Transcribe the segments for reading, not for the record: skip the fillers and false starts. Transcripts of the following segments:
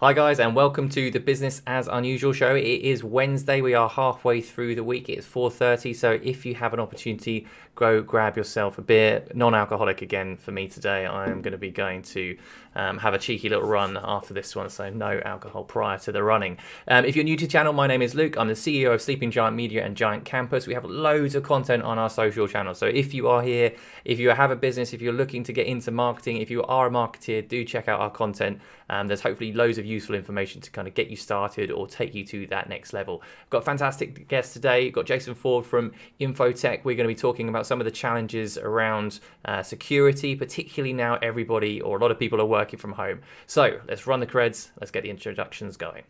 Hi guys, and welcome to the Business as Unusual show. It is Wednesday. We are halfway through the week. It's 4:30, so if you have an opportunity, go grab yourself a beer. Non-alcoholic again for me today. I am going to be going to have a cheeky little run after this one, so no alcohol prior to the running. If you're new to the channel, my name is Luke. I'm the CEO of Sleeping Giant Media and Giant Campus. We have loads of content on our social channels. So if you are here, if you have a business, if you're looking to get into marketing, if you are a marketeer, do check out our content. There's hopefully loads of useful information to kind of get you started or take you to that next level. I've got a fantastic guest today. We've got Jason Foord from InfoTech. We're going to be talking about some of the challenges around security, particularly now everybody or a lot of people are working from home. So let's run the creds. Let's get the introductions going.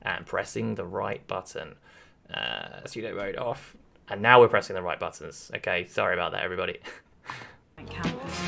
And pressing the right button. So you don't vote off. And now we're pressing the right buttons. Okay, sorry about that, everybody. Campus.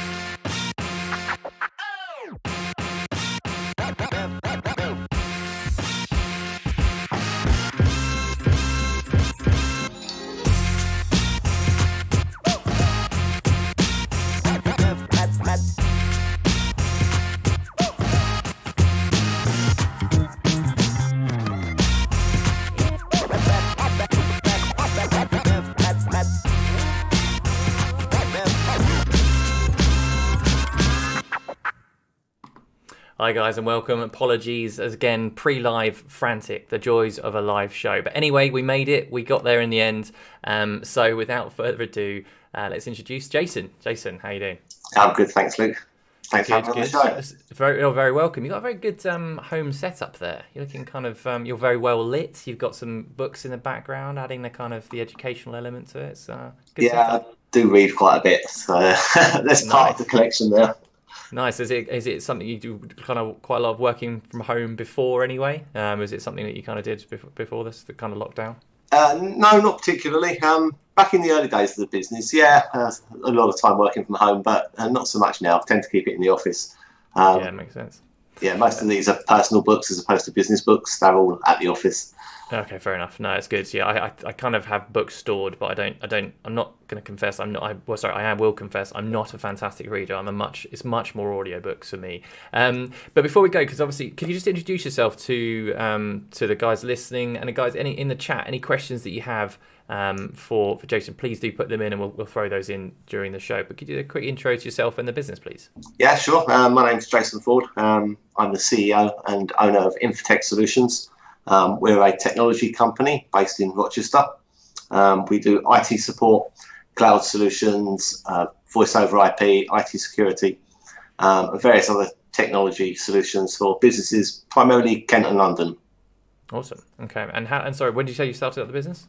Hi guys and welcome. Apologies as again, pre-live frantic, the joys of a live show. But anyway, we made it. We got there in the end. So without further ado, let's introduce Jason. Jason, how you doing? I'm good, thanks, Luke. Thanks for having me on the show. You're very welcome. You've got a very good home setup there. You're looking kind of, you're very well lit. You've got some books in the background, adding the kind of the educational element to it. So good I do read quite a bit. So that's part of the collection there. Nice. Is it something you do kind of quite a lot of working from home before anyway? Is it something that you kind of did before this, the kind of lockdown? No, not particularly. Back in the early days of the business, a lot of time working from home, but not so much now. I tend to keep it in the office. Yeah, it makes sense. Yeah, most of these are personal books as opposed to business books. They're all at the office. Okay, fair enough. No, it's good. Yeah, I kind of have books stored, but I'm not going to confess. I will confess I'm not a fantastic reader. It's much more audiobooks for me. But before we go, because obviously, can you just introduce yourself to the guys listening and the guys in the chat? Any questions that you have for Jason, please do put them in, and we'll throw those in during the show. But could you do a quick intro to yourself and the business, please? Yeah, sure. My name's Jason Foord. I'm the CEO and owner of InfoTech Solutions. We're a technology company based in Rochester. We do IT support, cloud solutions, voice over IP, IT security, and various other technology solutions for businesses, primarily Kent and London. Awesome. Okay. And sorry, when did you say you started up the business?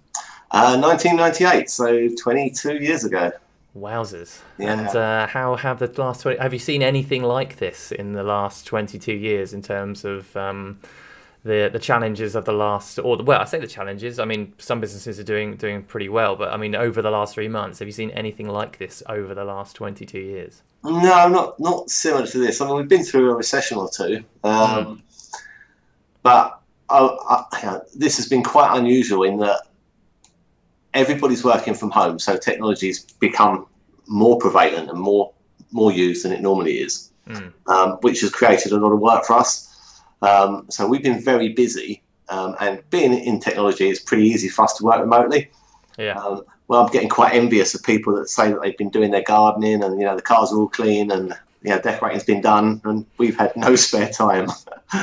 1998, so 22 years ago. Wowzers. Yeah. And how have the last 20? Have you seen anything like this in the last 22 years in terms of the challenges of the last, I say the challenges. I mean, some businesses are doing pretty well, but I mean, over the last 3 months, have you seen anything like this over the last 22 years? No, not similar to this. I mean, we've been through a recession or two, but this has been quite unusual in that everybody's working from home, so technology's become more prevalent and more used than it normally is, which has created a lot of work for us. So we've been very busy, and being in technology, it's pretty easy for us to work remotely. Yeah. Well, I'm getting quite envious of people that say that they've been doing their gardening and, the cars are all clean and, decorating's been done, and we've had no spare time.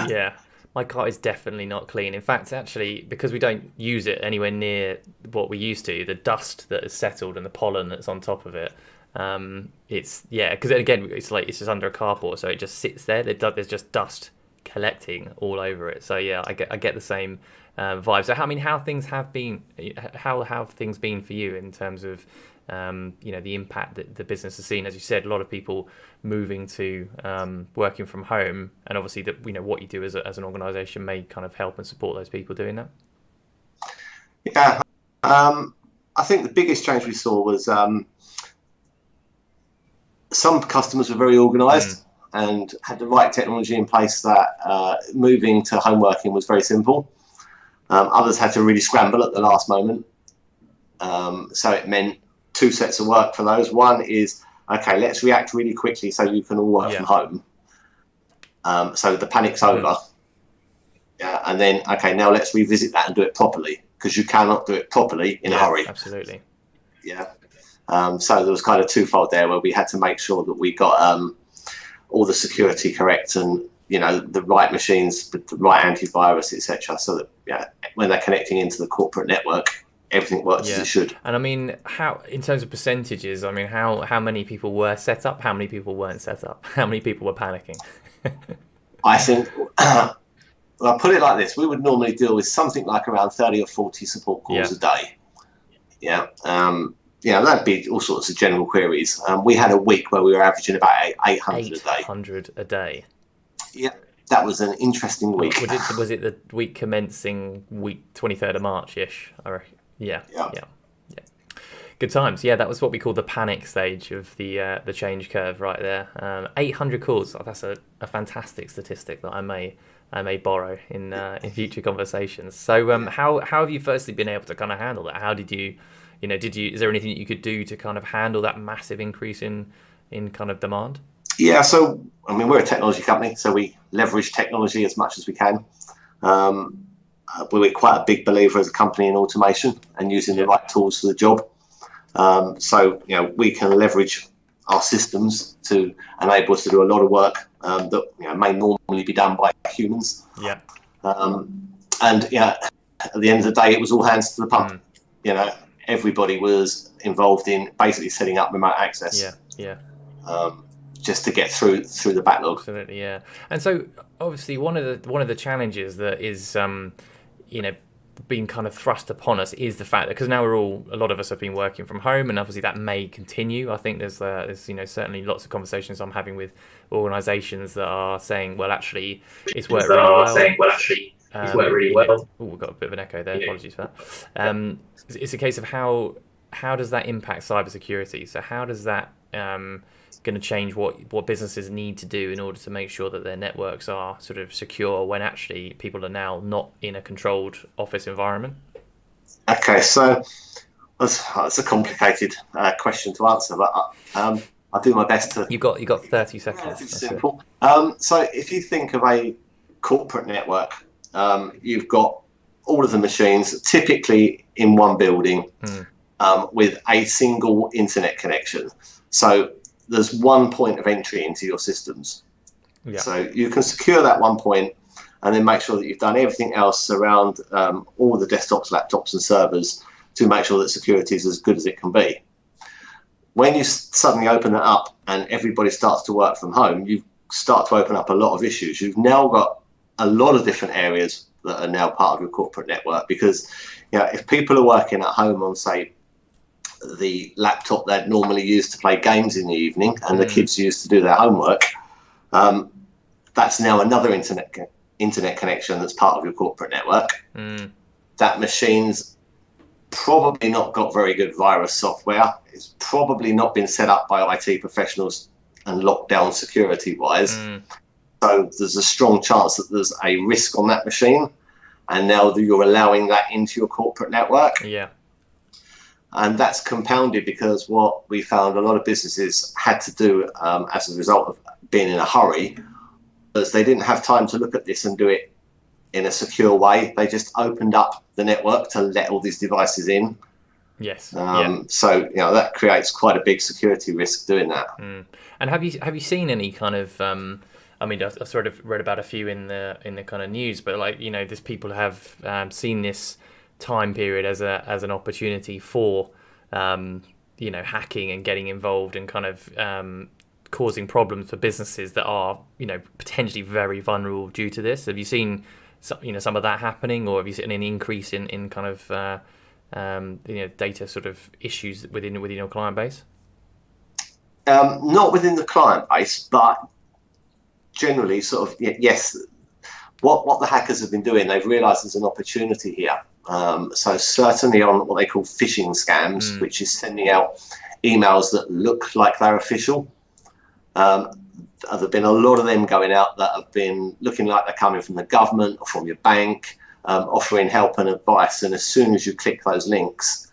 Yeah. My car is definitely not clean. In fact, actually, because we don't use it anywhere near what we used to, the dust that has settled and the pollen that's on top of it, because again, it's just under a carport, so it just sits there. There's just dust collecting all over it. So yeah, I get the same vibe. So how have things been for you in terms of the impact that the business has seen? As you said, a lot of people moving to working from home, and obviously that what you do as an organization may kind of help and support those people doing that. Yeah, I think the biggest change we saw was some customers were very organized and had the right technology in place that moving to home working was very simple. Others had to really scramble at the last moment. So it meant two sets of work for those. One is, okay, let's react really quickly so you can all work from home. So the panic's over. and then, okay, now let's revisit that and do it properly, because you cannot do it properly in a hurry. Absolutely. Yeah. So there was kind of twofold there, where we had to make sure that we got all the security correct, and the right machines with the right antivirus, etc. So that when they're connecting into the corporate network, everything works as it should. And I mean, how in terms of percentages? I mean, how many people were set up? How many people weren't set up? How many people were panicking? I think, well, I'll put it like this: we would normally deal with something like around 30 or 40 support calls a day. Yeah. That'd be all sorts of general queries. We had a week where we were averaging about 800 a day. 800 a day. Yeah, that was an interesting week. Was it the week commencing week 23rd of March-ish? Yeah. Good times. Yeah, that was what we call the panic stage of the change curve right there. 800 calls. Oh, that's a fantastic statistic that I may borrow in future conversations. So how have you firstly been able to kind of handle that? How did you, is there anything that you could do to kind of handle that massive increase in kind of demand? Yeah, so I mean, we're a technology company, so we leverage technology as much as we can. We're quite a big believer as a company in automation and using the right tools for the job. So we can leverage our systems to enable us to do a lot of work that may normally be done by humans. Yeah. And at the end of the day, it was all hands to the pump. Everybody was involved in basically setting up remote access. Just to get through the backlog. Absolutely, yeah. And so obviously one of the challenges that is being kind of thrust upon us is the fact that, because now a lot of us have been working from home, and obviously that may continue. I think there's certainly lots of conversations I'm having with organisations that are saying, well, actually, it's worked really well. Oh, we've got a bit of an echo there. Apologies for that. It's a case of how does that impact cybersecurity? So how does that going to change what businesses need to do in order to make sure that their networks are sort of secure when actually people are now not in a controlled office environment? Okay, so that's a complicated question to answer, but I'll do my best to. You got 30 seconds. It's simple. So if you think of a corporate network, you've got all of the machines typically in one building with a single internet connection. So there's one point of entry into your systems. So you can secure that one point and then make sure that you've done everything else around all the desktops, laptops and servers to make sure that security is as good as it can be. When you suddenly open it up and everybody starts to work from home, you start to open up a lot of issues. You've now got a lot of different areas that are now part of your corporate network, because if people are working at home on, say, the laptop they'd normally use to play games in the evening and the kids use to do their homework, that's now another internet connection that's part of your corporate network. That machine's probably not got very good virus software. It's probably not been set up by IT professionals and locked down security wise. So there's a strong chance that there's a risk on that machine, and now you're allowing that into your corporate network. And that's compounded because what we found a lot of businesses had to do as a result of being in a hurry was they didn't have time to look at this and do it in a secure way. They just opened up the network to let all these devices in. So that creates quite a big security risk doing that. And have you seen any kind of I mean, I've sort of read about a few in the kind of news, but these people have seen this time period as an opportunity for hacking and getting involved and kind of causing problems for businesses that are potentially very vulnerable due to this. Have you seen some of that happening, or have you seen an increase in kind of data sort of issues within your client base? Not within the client base, but generally sort of yes. What the hackers have been doing, they've realised there's an opportunity here. So certainly on what they call phishing scams, which is sending out emails that look like they're official. There have been a lot of them going out that have been looking like they're coming from the government or from your bank, offering help and advice. And as soon as you click those links,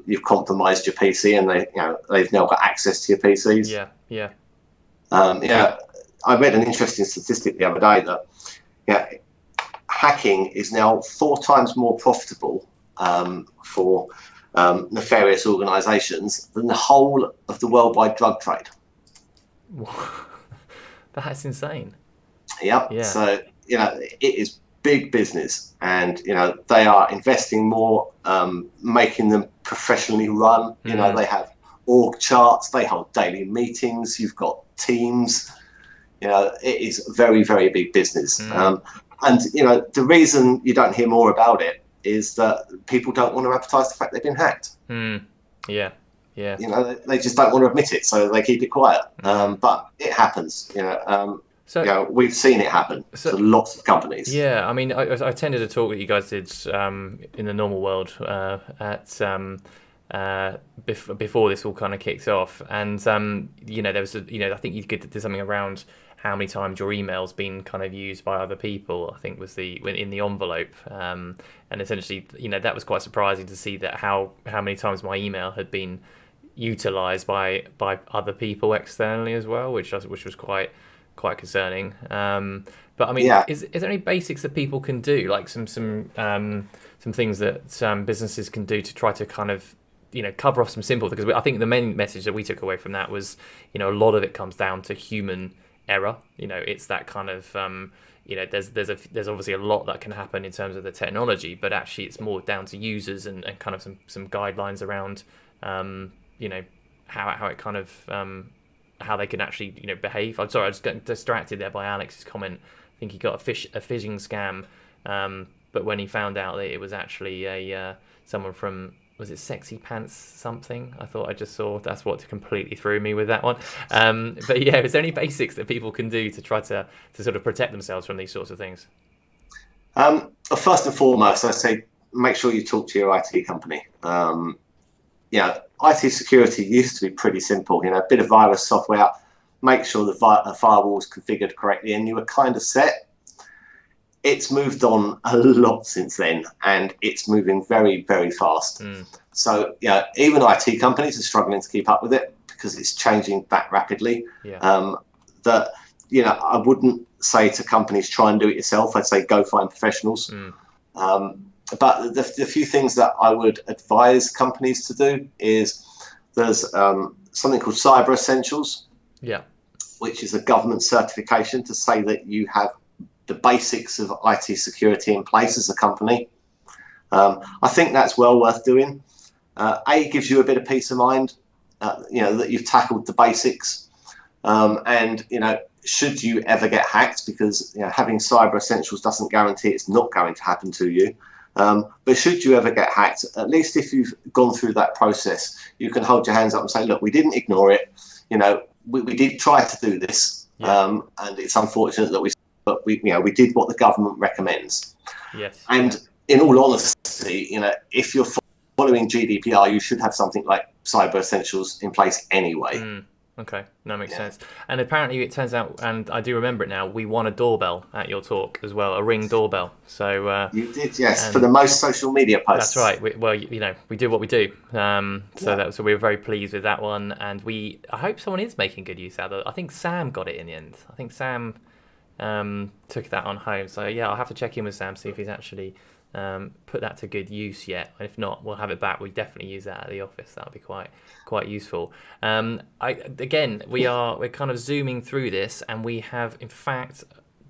you've compromised your PC, and they've now got access to your PCs. I read an interesting statistic the other day that hacking is now 4 times more profitable for nefarious organisations than the whole of the worldwide drug trade. That's insane. Yep. Yeah. So, it is big business, and, they are investing more, making them professionally run. They have org charts, they hold daily meetings, you've got teams. It is very, very big business. And, the reason you don't hear more about it is that people don't want to advertise the fact they've been hacked. Yeah. They just don't want to admit it, so they keep it quiet. But it happens. So we've seen it happen to lots of companies. Yeah, I mean, I attended a talk that you guys did in the normal world before this all kind of kicked off, and there was I think you did something around how many times your email's been kind of used by other people. I think was in the envelope, and essentially that was quite surprising to see that how many times my email had been utilized by other people externally as well, which was quite concerning. But I mean, is there any basics that people can do, like some things that businesses can do to try to kind of cover off some simple? Because I think the main message that we took away from that was a lot of it comes down to human error. It's that kind of there's obviously a lot that can happen in terms of the technology, but actually it's more down to users and kind of some guidelines around how it kind of how they can actually behave. I'm sorry, I just got distracted there by Alex's comment. I think he got a phishing scam, but when he found out that it was actually someone from, was it Sexy Pants something? I just saw, that's what completely threw me with that one. But yeah, is there any basics that people can do to try to sort of protect themselves from these sorts of things? First and foremost, I say make sure you talk to your IT company. IT security used to be pretty simple. A bit of virus software, make sure the firewall is configured correctly, and you were kind of set. It's moved on a lot since then, and it's moving very, very fast. So, even IT companies are struggling to keep up with it because it's changing that rapidly. I wouldn't say to companies try and do it yourself. I'd say go find professionals. But the few things that I would advise companies to do is there's something called Cyber Essentials, which is a government certification to say that you have the basics of IT security in place as a company. I think that's well worth doing. It gives you a bit of peace of mind, that you've tackled the basics. And should you ever get hacked, because having Cyber Essentials doesn't guarantee it's not going to happen to you. But should you ever get hacked, at least if you've gone through that process, you can hold your hands up and say, look, we didn't ignore it. We did try to do this, and it's unfortunate that we did what the government recommends. And in all honesty, if you're following GDPR, you should have something like Cyber Essentials in place anyway. Okay, that makes sense. And apparently it turns out, and I do remember it now, we won a doorbell at your talk as well, a Ring doorbell. So you did, yes, for the most social media posts. That's right. We do what we do. So we were very pleased with that one, and I hope someone is making good use out of it. I think Sam got it in the end. I think Sam took that on home. So yeah, I'll have to check in with Sam, see if he's actually put that to good use yet. If not, we'll have it back. We definitely use that at the office. That'll be quite useful. We're kind of zooming through this, and we have in fact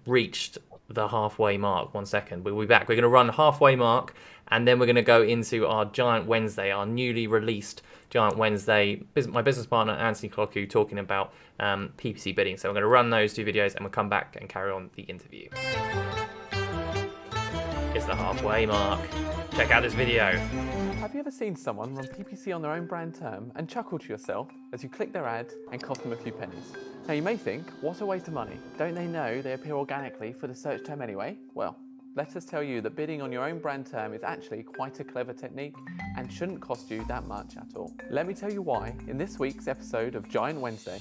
reached the halfway mark. 1 second, we'll be back. We're going to run halfway mark, and then we're going to go into our Giant Wednesday, our newly released Giant Wednesday. My business partner Anthony Clocku talking about PPC bidding. So we're going to run those 2 videos, and we'll come back and carry on the interview. It's the halfway mark. Check out this video. Have you ever seen someone run PPC on their own brand term and chuckle to yourself as you click their ad and cost them a few pennies? Now you may think, what a waste of money. Don't they know they appear organically for the search term anyway? Well, let us tell you that bidding on your own brand term is actually quite a clever technique and shouldn't cost you that much at all. Let me tell you why in this week's episode of Giant Wednesday.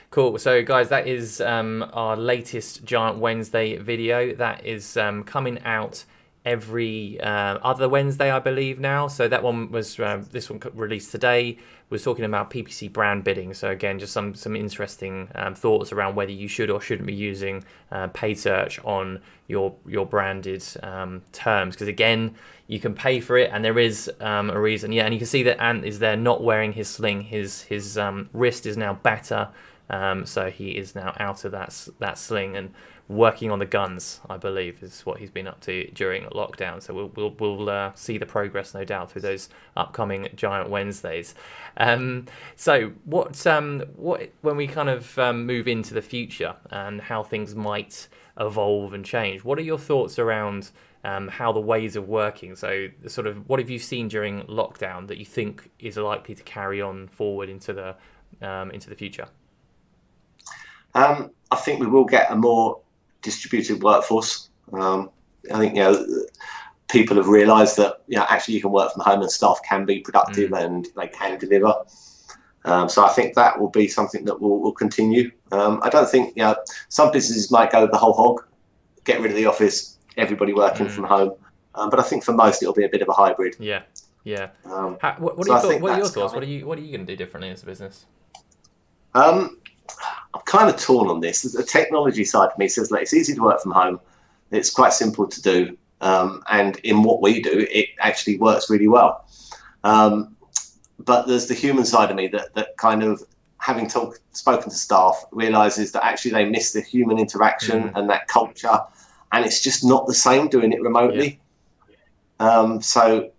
Cool. So guys, that is our latest Giant Wednesday video. That is coming out every other Wednesday, I believe now. So that one was this one released today. Was talking about PPC brand bidding. So again, just some interesting thoughts around whether you should or shouldn't be using paid search on your branded terms. Because again, you can pay for it, and there is a reason. Yeah, and you can see that Ant is there not wearing his sling. His wrist is now better. So he is now out of that sling and working on the guns, I believe, is what he's been up to during lockdown. So we'll see the progress, no doubt, through those upcoming Giant Wednesdays. So what when we kind of move into the future and how things might evolve and change, what are your thoughts around how the ways of working? So sort of what have you seen during lockdown that you think is likely to carry on forward into the future? I think we will get a more distributed workforce. I think people have realised that actually you can work from home and staff can be productive and they can deliver. So I think that will be something that will continue. I don't think some businesses might go the whole hog, get rid of the office, everybody working from home. But I think for most it'll be a bit of a hybrid. Yeah. What are your thoughts? What are you going to do differently as a business? I'm kind of torn on this. The technology side of me says that it's easy to work from home. It's quite simple to do. And in what we do, it actually works really well. But there's the human side of me that kind of, having spoken to staff, realises that actually they miss the human interaction and that culture. And it's just not the same doing it remotely. So,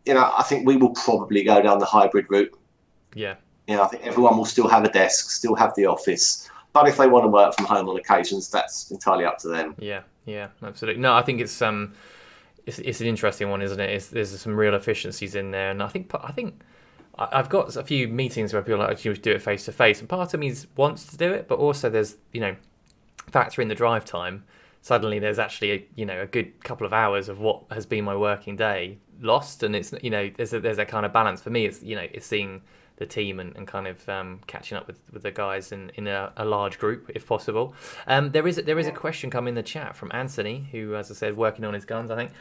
I think we will probably go down the hybrid route. Yeah. I think everyone will still have a desk, still have the office. But if they want to work from home on occasions, that's entirely up to them. Yeah, absolutely. No, I think it's an interesting one, isn't it? There's some real efficiencies in there, and I think I've got a few meetings where people actually do it face to face, and part of me wants to do it, but also there's factor in the drive time. Suddenly, there's actually a good couple of hours of what has been my working day lost, and it's there's a kind of balance for me. It's seeing the team and kind of catching up with the guys in a large group if possible. There is a question come in the chat from Anthony, who, as I said, working on his guns, I think.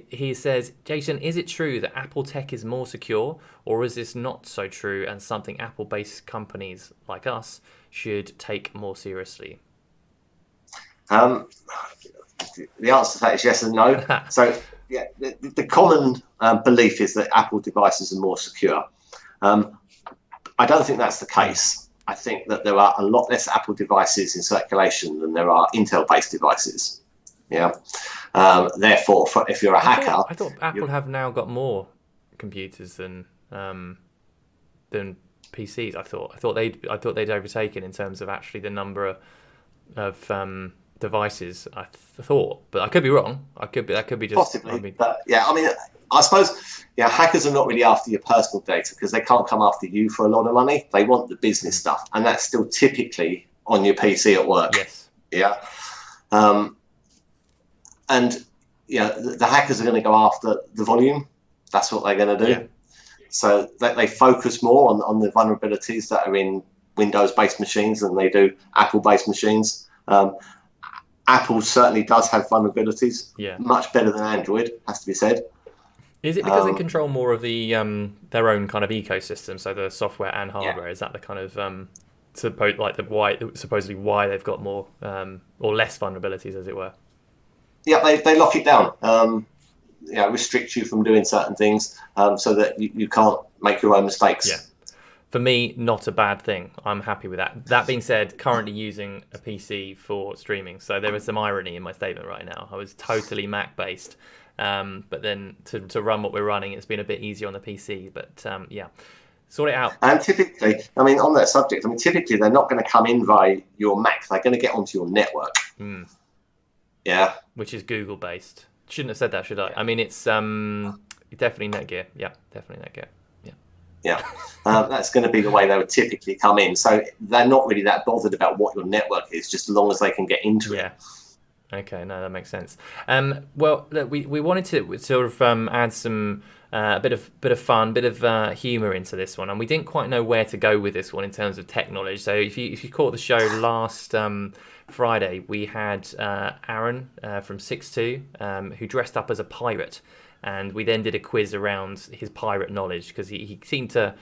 He says, Jason, is it true that Apple tech is more secure, or is this not so true and something Apple-based companies like us should take more seriously? The answer to that is yes and no. So the common belief is that Apple devices are more secure. I don't think that's the case. I think that there are a lot less Apple devices in circulation than there are Intel-based devices. Therefore, if you're a hacker, I thought Apple have now got more computers than PCs. I thought they'd overtaken in terms of actually the number of devices. I thought, but I could be wrong. That could be just possibly. But I suppose hackers are not really after your personal data because they can't come after you for a lot of money. They want the business stuff, and that's still typically on your PC at work. Yes. Yeah. And the hackers are going to go after the volume. That's what they're going to do. Yeah. So they focus more on the vulnerabilities that are in Windows-based machines than they do Apple-based machines. Apple certainly does have vulnerabilities. Yeah. Much better than Android, has to be said. Is it because they control more of the their own kind of ecosystem, so the software and hardware? Yeah. Is that the kind of supposedly why they've got more or less vulnerabilities, as it were? Yeah, they lock it down. Restrict you from doing certain things so that you can't make your own mistakes. Yeah. For me, not a bad thing. I'm happy with that. That being said, currently using a PC for streaming, so there is some irony in my statement right now. I was totally Mac-based. But then to run what we're running, it's been a bit easier on the PC. But sort it out. And typically, on that subject, typically they're not going to come in via your Mac. They're going to get onto your network. Yeah. Which is Google based. Shouldn't have said that, should I? It's definitely Netgear. Yeah, definitely Netgear. Yeah. That's going to be the way they would typically come in. So they're not really that bothered about what your network is, just as long as they can get into it. Okay, no, that makes sense. Well, look, we wanted to sort of add some a bit of fun, bit of humour into this one, and we didn't quite know where to go with this one in terms of tech knowledge. So if you caught the show last Friday, we had Aaron from 6-2 who dressed up as a pirate, and we then did a quiz around his pirate knowledge because he seemed to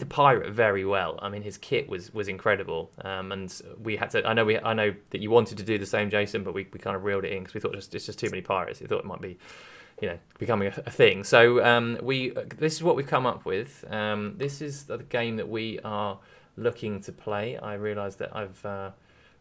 pirate very well. I mean, his kit was incredible, and we had to. I know that you wanted to do the same, Jason, but we kind of reeled it in because we thought it's just too many pirates. We thought it might be, becoming a thing. So this is what we've come up with. This is the game that we are looking to play. I realise that I've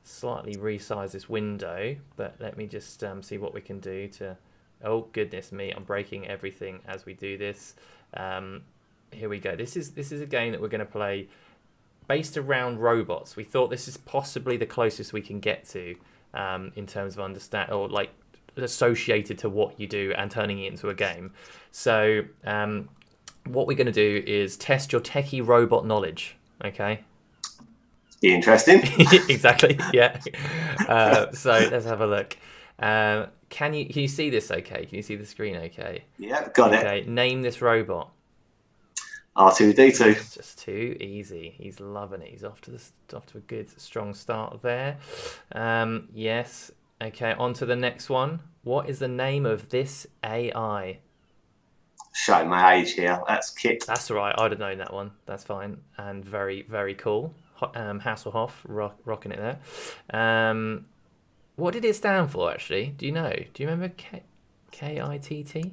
slightly resized this window, but let me just see what we can do to. Oh goodness me! I'm breaking everything as we do this. Here we go. This is a game that we're going to play based around robots. We thought this is possibly the closest we can get to in terms of understand or like associated to what you do and turning it into a game. So what we're going to do is test your techie robot knowledge. Okay. Interesting. Exactly. Yeah. So let's have a look. Can you see this? Okay. Can you see the screen? Okay. Yeah, got it. Okay. Name this robot. R2D2. It's just too easy. He's loving it. He's off to a good strong start there. Yes. Okay. On to the next one. What is the name of this AI? Showing my age here. That's Kit. That's all right. I'd have known that one. That's fine. And very, very cool. Hasselhoff rocking it there. What did it stand for, actually? Do you know? Do you remember KITT?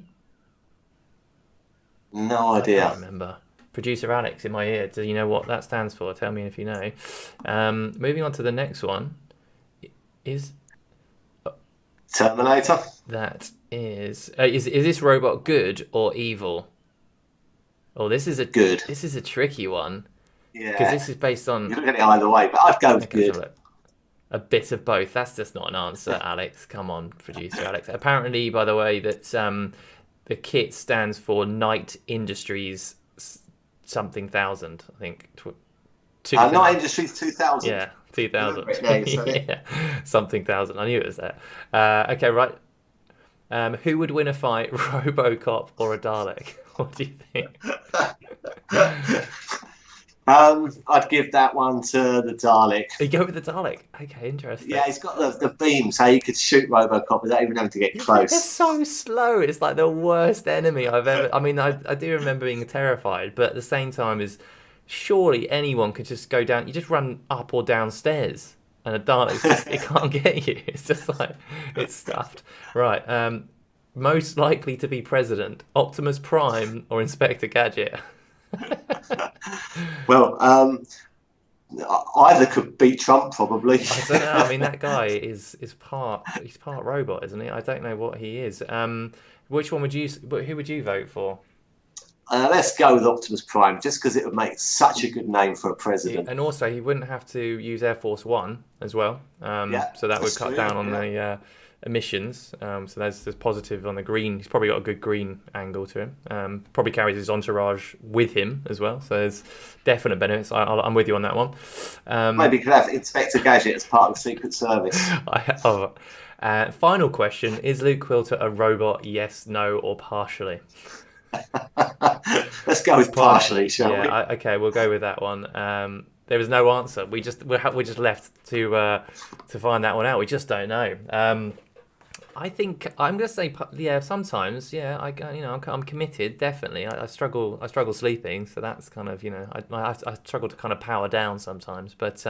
No idea. I can't remember. Producer Alex in my ear. Do you know what that stands for? Tell me if you know. Moving on to the next one. Is Terminator. That is this robot good or evil? Oh, this is good. This is a tricky one. Yeah. Because this is based on. You look at it either way, but I'd go with good. A bit of both. That's just not an answer, Alex. Come on, producer Alex. Apparently, by the way, that the kit stands for Night Industries something thousand. I think. Night Industries 2000. Yeah, 2000. Yeah, something thousand. I knew it was there. Okay, right. Who would win a fight, RoboCop or a Dalek? What do you think? I'd give that one to the Dalek. You go with the Dalek. Okay, interesting. Yeah, he's got the beam, so you could shoot RoboCop without even having to get close. They're so slow. It's like the worst enemy I've ever. I mean, I do remember being terrified, but at the same time, surely anyone could just go down. You just run up or downstairs, and a Dalek it can't get you. It's just like it's stuffed. Right. Most likely to be president: Optimus Prime or Inspector Gadget. Well, either could beat Trump probably. I don't know. I mean, that guy is part robot, isn't he? I don't know what he is. Which one would you? Who would you vote for? Let's go with Optimus Prime, just because it would make such a good name for a president. And also, he wouldn't have to use Air Force One as well. So that would cut down on the emissions. So there's positive on the green. He's probably got a good green angle to him. Probably carries his entourage with him as well. So there's definite benefits. I'm with you on that one. Maybe you could have Inspector Gadget as part of the Secret Service. Final question: is Luke Quilter a robot? Yes, no, or partially? Let's go with partially, shall we? Okay, we'll go with that one. There was no answer. We're just left to find that one out. We just don't know. I think I'm gonna say sometimes I'm committed definitely. I struggle sleeping, so that's kind of I struggle to kind of power down sometimes, but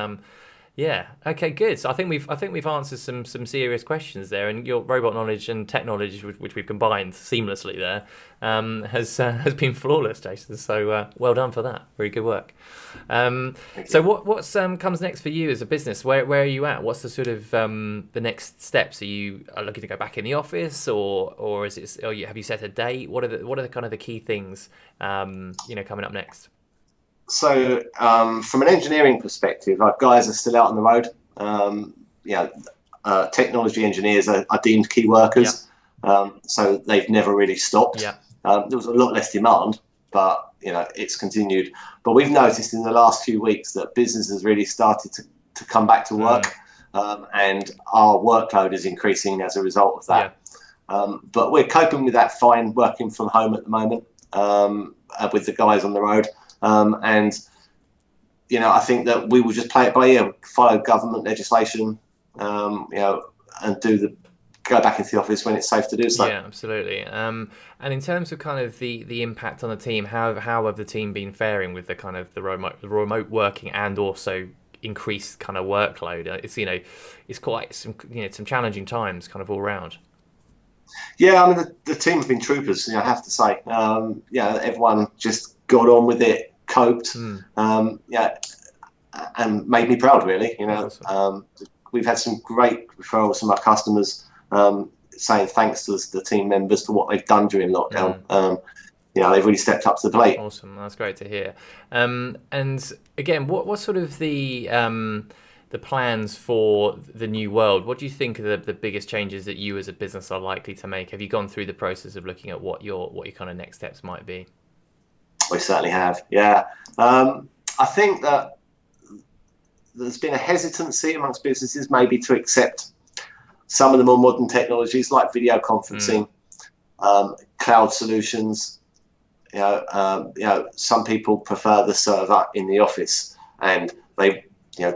yeah, okay, good. So I think we've answered some serious questions there, and your robot knowledge and tech knowledge, which we've combined seamlessly there, has been flawless, Jason. So well done for that. Very good work. So what comes next for you as a business? Where are you at? What's the sort of the next steps? Are you looking to go back in the office, or is it? Or have you set a date? What are the kind of the key things coming up next? So, from an engineering perspective, our guys are still out on the road. Technology engineers are deemed key workers, so they've never really stopped. Yeah. There was a lot less demand, but it's continued. But we've noticed in the last few weeks that business has really started to come back to work, and our workload is increasing as a result of that. Yeah. But we're coping with that fine, working from home at the moment with the guys on the road. I think that we will just play it by ear, follow government legislation, and go back into the office when it's safe to do so. Yeah, absolutely. And in terms of kind of the impact on the team, how have the team been faring with the kind of the remote working and also increased kind of workload? It's quite some challenging times kind of all round. Yeah, I mean the team have been troopers. I have to say. Everyone just got on with it, coped. And made me proud, really. Awesome. We've had some great referrals from our customers saying thanks to the team members for what they've done during lockdown. They've really stepped up to the plate. Awesome, that's great to hear. And again, what sort of the plans for the new world? What do you think are the biggest changes that you as a business are likely to make? Have you gone through the process of looking at what your kind of next steps might be? We certainly have. Yeah, I think that there's been a hesitancy amongst businesses maybe to accept some of the more modern technologies like video conferencing, cloud solutions. Some people prefer the server in the office, and they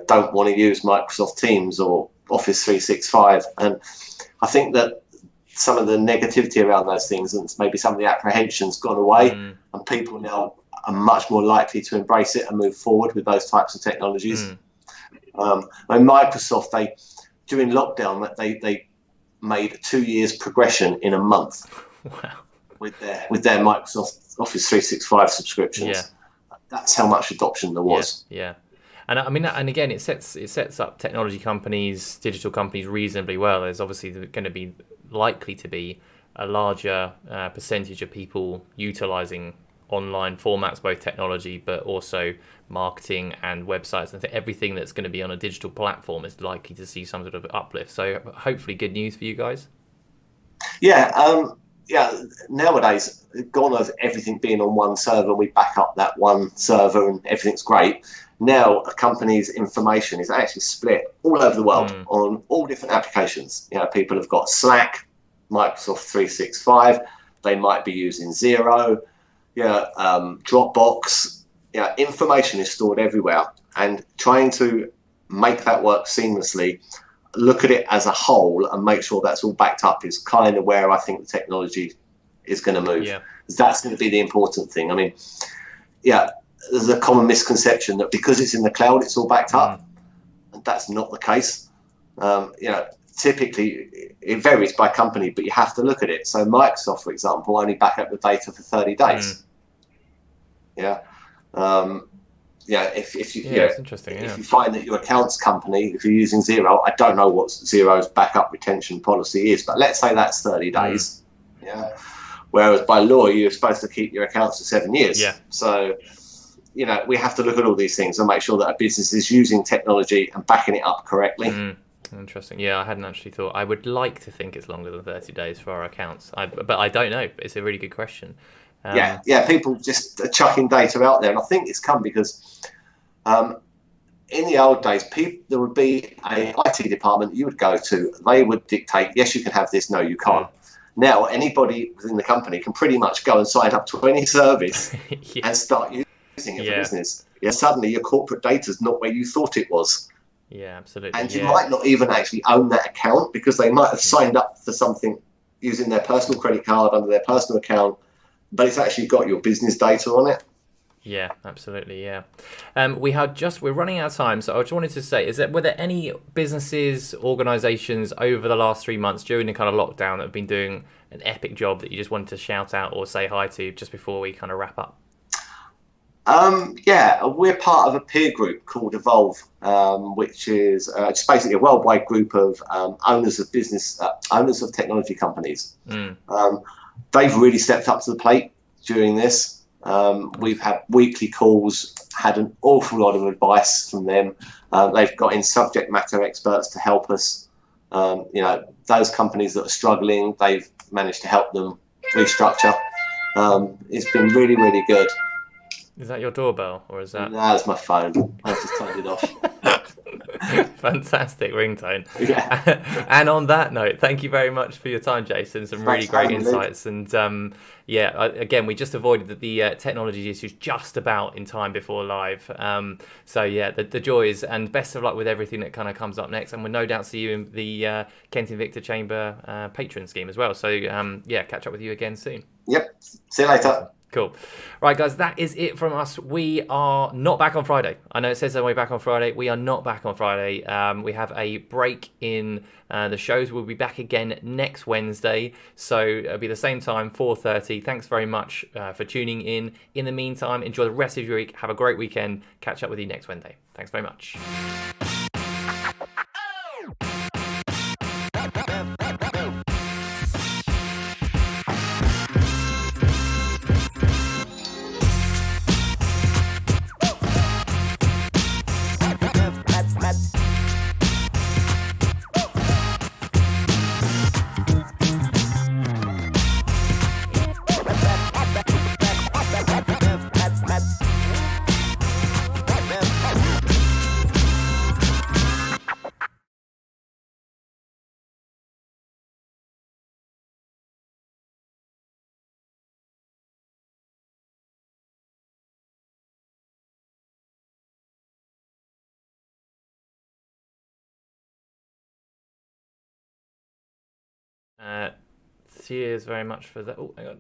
don't want to use Microsoft Teams or Office 365. And I think that some of the negativity around those things and maybe some of the apprehension's gone away, and people now are much more likely to embrace it and move forward with those types of technologies. And Microsoft, during lockdown, they made 2 years progression in a month. Wow. With their Microsoft Office 365 subscriptions. Yeah. That's how much adoption there was. Yeah. And I mean, and again, it sets up technology companies, digital companies reasonably well. There's obviously going to be likely to be a larger percentage of people utilizing online formats, both technology, but also marketing and websites. I think everything that's going to be on a digital platform is likely to see some sort of uplift. So hopefully good news for you guys. Yeah. Nowadays, gone of everything being on one server, we back up that one server and everything's great. Now a company's information is actually split all over the world on all different applications. People have got Slack, Microsoft 365, they might be using Zero, Dropbox. Information is stored everywhere, and trying to make that work seamlessly, look at it as a whole and make sure that's all backed up is kind of where I think the technology is going to move. Yeah. That's going to be the important thing. I mean, there's a common misconception that because it's in the cloud, it's all backed up. And that's not the case. Typically it varies by company, but you have to look at it. So Microsoft, for example, only back up the data for 30 days. It's interesting. If you find that your accounts company, if you're using Zero, I don't know what Zero's backup retention policy is, but let's say that's 30 days. Whereas by law, you're supposed to keep your accounts for 7 years. Yeah. So, we have to look at all these things and make sure that a business is using technology and backing it up correctly. Interesting. Yeah, I hadn't actually thought. I would like to think it's longer than 30 days for our accounts, but I don't know. It's a really good question. People just are chucking data out there, and I think it's come because in the old days, there would be a IT department you would go to. They would dictate, yes, you can have this, no, you can't. Now, anybody within the company can pretty much go and sign up to any service and start using it for business. Suddenly your corporate data is not where you thought it was. Yeah, absolutely. And you might not even actually own that account because they might have signed up for something using their personal credit card under their personal account, but it's actually got your business data on it. Yeah, absolutely. Yeah. We're running out of time. So I just wanted to say, were there any businesses, organizations over the last 3 months during the kind of lockdown that have been doing an epic job that you just wanted to shout out or say hi to just before we kind of wrap up? We're part of a peer group called Evolve, which is just basically a worldwide group of owners of technology companies. They've really stepped up to the plate during this. We've had weekly calls, had an awful lot of advice from them. They've got in subject matter experts to help us. Those companies that are struggling, they've managed to help them restructure. It's been really, really good. Is that your doorbell or is that? No, it's my phone. I just turned it off. Fantastic ringtone. Yeah. And on that note, thank you very much for your time, Jason. Some really Thanks for great having me, Luke. insights. And again, we just avoided the technology issues just about in time before live. So yeah, the joys, and best of luck with everything that kind of comes up next. And we'll no doubt see you in the Kent Invicta Chamber patron scheme as well. So yeah, catch up with you again soon. Yep. See you later. Awesome. Cool. Right, guys, that is it from us. We are not back on Friday. I know it says that we're back on Friday. We are not back on Friday. We have a break in the shows. We'll be back again next Wednesday. So it'll be the same time, 4:30. Thanks very much for tuning in. In the meantime, enjoy the rest of your week. Have a great weekend. Catch up with you next Wednesday. Thanks very much. Cheers very much for that. Oh, hang on.